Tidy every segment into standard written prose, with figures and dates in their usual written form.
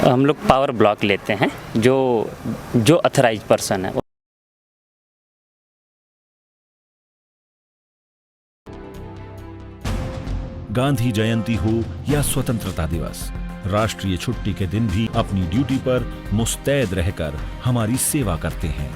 हम लोग power block लेते हैं, जो अथराइज पर्सन है। गांधी जयंती हो या स्वतंत्रता दिवस, राष्ट्रीय छुट्टी के दिन भी अपनी ड्यूटी पर मुस्तैद रहकर हमारी सेवा करते हैं।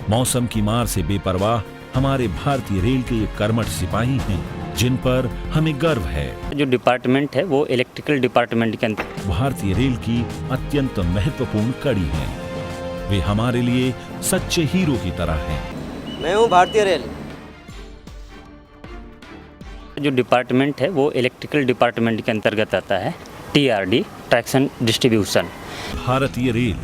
मौसम की मार से बेपरवाह हमारे भारतीय रेल के ये कर्मठ सिपाही हैं, जिन पर हमें गर्व है। जो डिपार्टमेंट है वो इलेक्ट्रिकल डिपार्टमेंट के अंदर भारतीय रेल की अत्यंत महत्वपूर्ण कड़ी है। वे हमारे लिए सच्चे हीरो की तरह हैं। मैं हूँ भारतीय रेल। जो डिपार्टमेंट है वो इलेक्ट्रिकल डिपार्टमेंट के अंतर्गत आता है, TRD ट्रैक्शन डिस्ट्रीब्यूशन। भारतीय रेल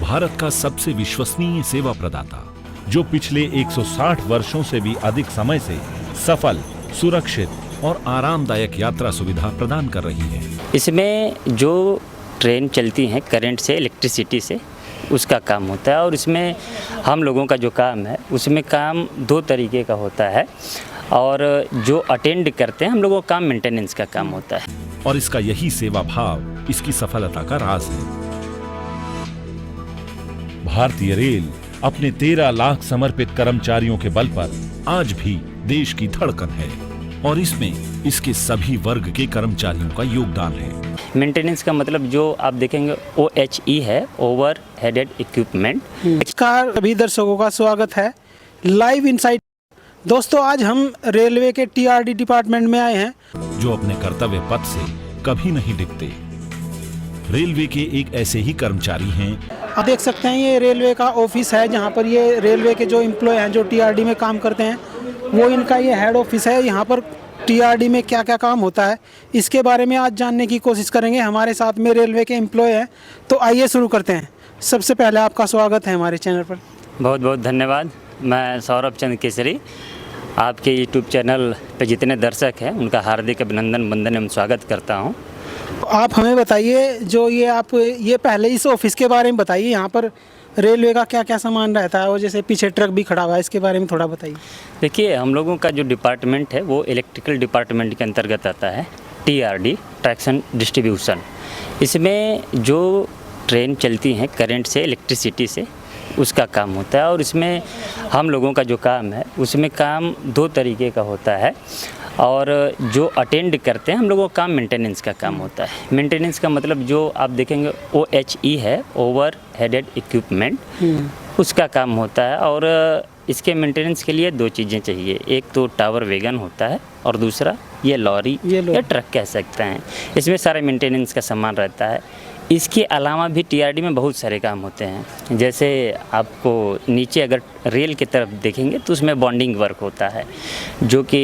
भारत का सबसे विश्वसनीय सेवा प्रदाता, जो पिछले 160 वर्षों से भी अधिक समय से सफल, सुरक्षित और आरामदायक यात्रा सुविधा प्रदान कर रही है। इसमें जो ट्रेन चलती हैं करंट से, इलेक्ट्रिसिटी से, उसका काम होता है। और इसमें हम लोगों का जो काम है उसमें काम दो तरीके का होता है। और जो अटेंड करते हैं हम लोगों का काम मेंटेनेंस का काम होता है। और इसका यही सेवा भाव इसकी सफलता का राज है। भारतीय रेल अपने 13 लाख समर्पित कर्मचारियों के बल पर आज भी देश की धड़कन है, और इसमें इसके सभी वर्ग के कर्मचारियों का योगदान है। मेंटेनेंस का मतलब जो आप देखेंगे OHE है, ओवर हेडेड इक्विपमेंट। नमस्कार सभी दर्शकों का स्वागत है लाइव इनसाइट। दोस्तों, आज हम रेलवे के TRD डिपार्टमेंट में आए हैं, जो अपने कर्तव्य पथ से कभी नहीं डिगते। रेलवे के एक ऐसे ही कर्मचारी हैं। आप देख सकते हैं ये रेलवे का ऑफिस है, जहां पर ये रेलवे के जो एम्प्लॉय हैं जो TRD में काम करते हैं, वो इनका ये हेड ऑफिस है। यहाँ पर TRD में क्या क्या काम होता है इसके बारे में आज जानने की कोशिश करेंगे। हमारे साथ में रेलवे के एम्प्लॉय हैं, तो आइए शुरू करते हैं। सबसे पहले आपका स्वागत है हमारे चैनल पर। बहुत बहुत धन्यवाद। मैं सौरभ चंद्र केसरी, आपके YouTube चैनल पे जितने दर्शक हैं उनका हार्दिक अभिनंदन, वंदन एवं स्वागत करता हूं। आप हमें बताइए, जो ये पहले इस ऑफिस के बारे में बताइए। यहाँ पर रेलवे का क्या क्या सामान रहता है, और जैसे पीछे ट्रक भी खड़ा हुआ है, इसके बारे में थोड़ा बताइए। देखिए, हम लोगों का जो डिपार्टमेंट है वो इलेक्ट्रिकल डिपार्टमेंट के अंतर्गत आता है, TRD ट्रैक्शन डिस्ट्रीब्यूशन। इसमें जो ट्रेन चलती हैं करंट से, इलेक्ट्रिसिटी से, उसका काम होता है। और इसमें हम लोगों का जो काम है उसमें काम दो तरीके का होता है। और जो अटेंड करते हैं हम लोगों का काम मेंटेनेंस का काम होता है। मेंटेनेंस का मतलब जो आप देखेंगे OHE है, ओवर हेडेड इक्विपमेंट, उसका काम होता है। और इसके मेंटेनेंस के लिए दो चीज़ें चाहिए, एक तो टावर वैगन होता है और दूसरा ये लॉरी या ट्रक कह सकते हैं। इसमें सारे मेंटेनेंस का सामान रहता है। इसके अलावा भी TRD में बहुत सारे काम होते हैं। जैसे आपको नीचे अगर रेल की तरफ देखेंगे तो उसमें बॉन्डिंग वर्क होता है, जो कि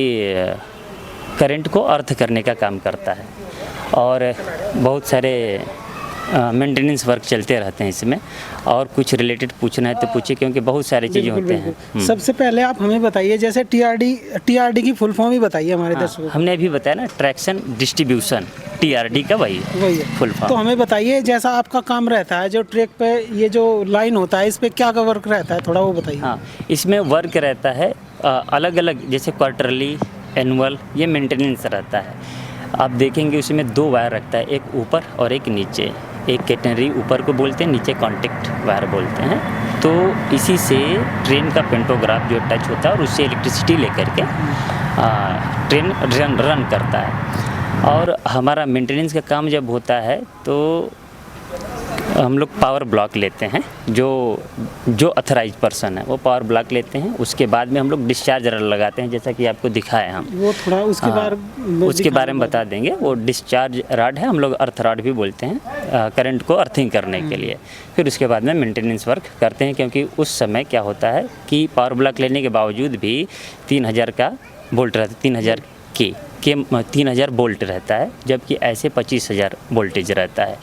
करंट को अर्थ करने का काम करता है। और बहुत सारे मेंटेनेंस वर्क चलते रहते हैं इसमें। और कुछ रिलेटेड पूछना है तो पूछिए, क्योंकि बहुत सारी चीज़ें होते हैं। सबसे पहले आप हमें बताइए, जैसे TRD की फुल फॉर्म ही बताइए हमारे दर्शकों को। हमने अभी बताया ना, ट्रैक्शन डिस्ट्रीब्यूशन, TRD का वही है फुल फॉर्म। तो हमें बताइए, जैसा आपका काम रहता है, जो ट्रैक पे ये जो लाइन होता है, इस पे क्या वर्क रहता है, थोड़ा वो बताइए। हाँ, इसमें वर्क रहता है अलग अलग, जैसे क्वार्टरली, एनुअल, ये मेंटेनेंस रहता है। आप देखेंगे उसमें दो वायर रखता है, एक ऊपर और एक नीचे। एक कैटेनरी ऊपर को बोलते हैं, नीचे कॉन्टेक्ट वायर बोलते हैं। तो इसी से ट्रेन का पेंटोग्राफ जो टच होता है और उससे इलेक्ट्रिसिटी लेकर के ट्रेन रन करता है। और हमारा मेंटेनेंस का काम जब होता है तो हम लोग पावर ब्लॉक लेते हैं, जो अथराइज पर्सन है वो पावर ब्लॉक लेते हैं। उसके बाद में हम लोग डिस्चार्जर लगाते हैं, जैसा कि आपको दिखाए हम। वो थोड़ा उसके बारे में बता देंगे। वो डिस्चार्ज रॉड है, हम लोग अर्थ रॉड भी बोलते हैं, करंट को अर्थिंग करने के लिए। फिर उसके बाद में मेंटेनेंस वर्क करते हैं, क्योंकि उस समय क्या होता है कि पावर ब्लॉक लेने के बावजूद भी 3000 का वोल्ट रहता है, 3000 के 3000 वोल्ट रहता है, जबकि ऐसे 25000 वोल्टेज रहता है।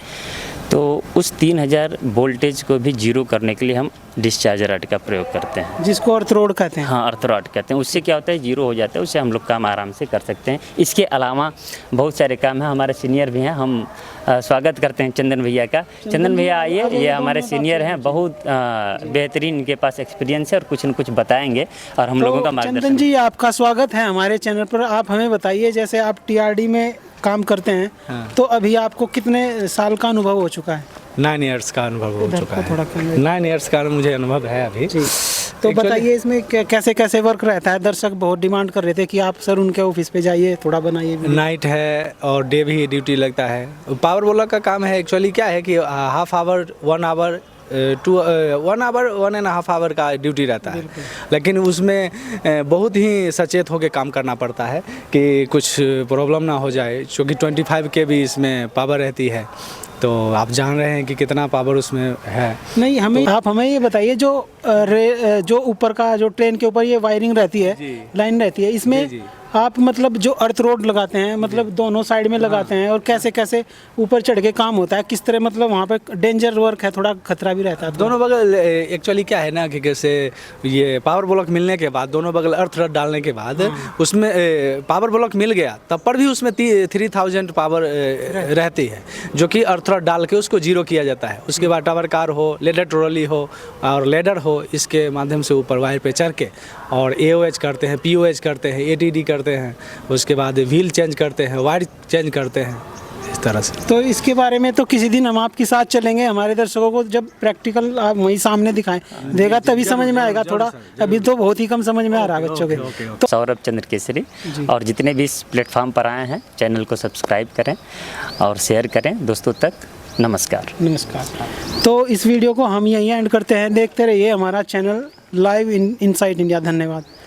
तो उस 3000 वोल्टेज को भी जीरो करने के लिए हम डिस्चार्ज रॉड का प्रयोग करते हैं, जिसको अर्थ रॉड कहते हैं। हाँ, अर्थ रॉड कहते हैं। उससे क्या होता है, जीरो हो जाता है, उससे हम लोग काम आराम से कर सकते हैं। इसके अलावा बहुत सारे काम हैं। हमारे सीनियर भी हैं, हम स्वागत करते हैं चंदन भैया का। चंदन भैया आइए, ये हमारे सीनियर हैं, बहुत बेहतरीन इनके पास एक्सपीरियंस है और कुछ न कुछ बताएंगे और हम लोगों का मार्गदर्शन। चंदन जी, आपका स्वागत है हमारे चैनल पर। आप हमें बताइए, जैसे आप TRD में काम करते हैं। तो अभी आपको कितने साल का अनुभव हो चुका है? 9 इयर्स का अनुभव हो चुका है। थोड़ा कम है। 9 इयर्स का मुझे अनुभव है अभी। तो बताइए इसमें कैसे कैसे वर्क रहता है? दर्शक बहुत डिमांड कर रहे थे कि आप सर उनके ऑफिस पे जाइए, थोड़ा बनाइए। नाइट है और डे भी ड्यूटी लगता है। पावर बोलर का काम है एक्चुअली क्या है कि half hour 1 hour 1 hour 1.5 hour का ड्यूटी रहता है, लेकिन उसमें बहुत ही सचेत होकर काम करना पड़ता है कि कुछ प्रॉब्लम ना हो जाए, क्योंकि 25 के भी इसमें पावर रहती है। तो आप जान रहे हैं कि कितना पावर उसमें है। नहीं, आप हमें ये बताइए, जो ऊपर का जो ट्रेन के ऊपर ये वायरिंग रहती है, लाइन रहती है, इसमें आप मतलब जो अर्थ रोड लगाते हैं, मतलब दोनों साइड में लगाते हैं, और कैसे कैसे ऊपर चढ़ के काम होता है, किस तरह, मतलब वहाँ पे डेंजर वर्क है, थोड़ा खतरा भी रहता है? दोनों बगल एक्चुअली क्या है ना कि कैसे ये पावर ब्लॉक मिलने के बाद, दोनों बगल अर्थ रड डालने के बाद उसमें पावर ब्लॉक मिल गया, तब पर भी उसमें 3000 पावर रहती है, जो कि अर्थ रड डाल के उसको जीरो किया जाता है। उसके बाद टावर कार हो, लेडर ट्रॉली हो और लेडर हो, इसके माध्यम से ऊपर वायर पे चढ़ के और AOH करते हैं, POH करते हैं, ATD करते हैं, उसके बाद व्हील चेंज करते हैं, वायर चेंज करते हैं, इस तरह से। तो इसके बारे में तो किसी दिन हम आपके साथ चलेंगे, हमारे दर्शकों को जब प्रैक्टिकल आप वहीं सामने दिखाएं देगा तभी समझ में आएगा थोड़ा, अभी तो बहुत ही कम समझ में आ रहा है बच्चों के। तो सौरभ चंद्र केसरी, और जितने भी इस प्लेटफॉर्म पर आए हैं चैनल को सब्सक्राइब करें और शेयर करें दोस्तों तक। नमस्कार। तो इस वीडियो को हम यहीं एंड करते हैं। देखते रहिए हमारा चैनल लाइव इनसाइट इंडिया। धन्यवाद।